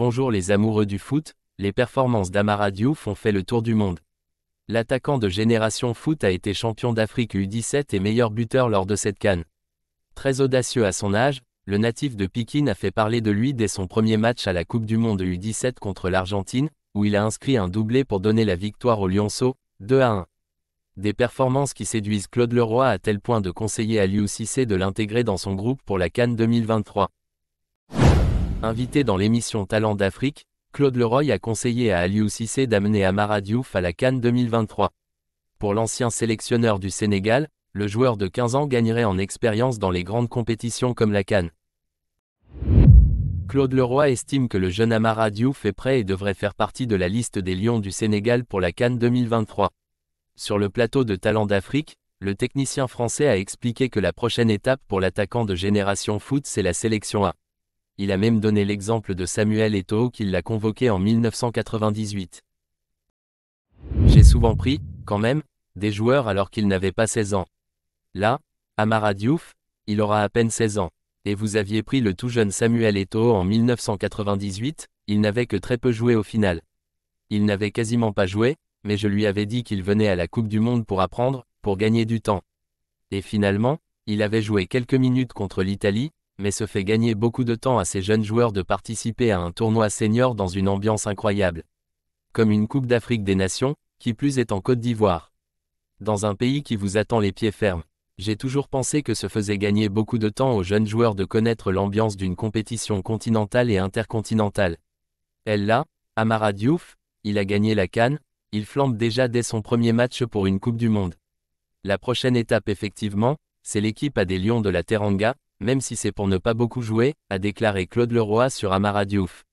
Bonjour les amoureux du foot, les performances d'Amara Diouf ont fait le tour du monde. L'attaquant de Génération Foot a été champion d'Afrique U17 et meilleur buteur lors de cette CAN. Très audacieux à son âge, le natif de Pikine a fait parler de lui dès son premier match à la Coupe du Monde U17 contre l'Argentine, où il a inscrit un doublé pour donner la victoire aux Lionceaux, 2-1. Des performances qui séduisent Claude Leroy à tel point de conseiller à Aliou Cissé de l'intégrer dans son groupe pour la CAN 2023. Invité dans l'émission Talents d'Afrique, Claude Leroy a conseillé à Aliou Cissé d'amener Amara Diouf à la CAN 2023. Pour l'ancien sélectionneur du Sénégal, le joueur de 15 ans gagnerait en expérience dans les grandes compétitions comme la CAN. Claude Leroy estime que le jeune Amara Diouf est prêt et devrait faire partie de la liste des Lions du Sénégal pour la CAN 2023. Sur le plateau de Talents d'Afrique, le technicien français a expliqué que la prochaine étape pour l'attaquant de Génération Foot c'est la sélection A. Il a même donné l'exemple de Samuel Eto'o qui l'a convoqué en 1998. J'ai souvent pris, quand même, des joueurs alors qu'ils n'avaient pas 16 ans. Là, Amara Diouf, il aura à peine 16 ans. Et vous aviez pris le tout jeune Samuel Eto'o en 1998, il n'avait que très peu joué au final. Il n'avait quasiment pas joué, mais je lui avais dit qu'il venait à la Coupe du Monde pour apprendre, pour gagner du temps. Et finalement, il avait joué quelques minutes contre l'Italie, mais se fait gagner beaucoup de temps à ces jeunes joueurs de participer à un tournoi senior dans une ambiance incroyable. Comme une Coupe d'Afrique des Nations, qui plus est en Côte d'Ivoire. Dans un pays qui vous attend les pieds fermes. J'ai toujours pensé que se faisait gagner beaucoup de temps aux jeunes joueurs de connaître l'ambiance d'une compétition continentale et intercontinentale. Elle là, Amara Diouf, il a gagné la CAN, il flambe déjà dès son premier match pour une Coupe du Monde. La prochaine étape effectivement, c'est l'équipe A des Lions de la Teranga, même si c'est pour ne pas beaucoup jouer, a déclaré Claude Leroy sur Amara Diouf.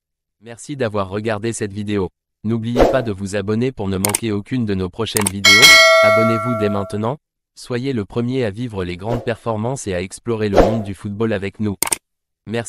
Merci d'avoir regardé cette vidéo. N'oubliez pas de vous abonner pour ne manquer aucune de nos prochaines vidéos, abonnez-vous dès maintenant, soyez le premier à vivre les grandes performances et à explorer le monde du football avec nous.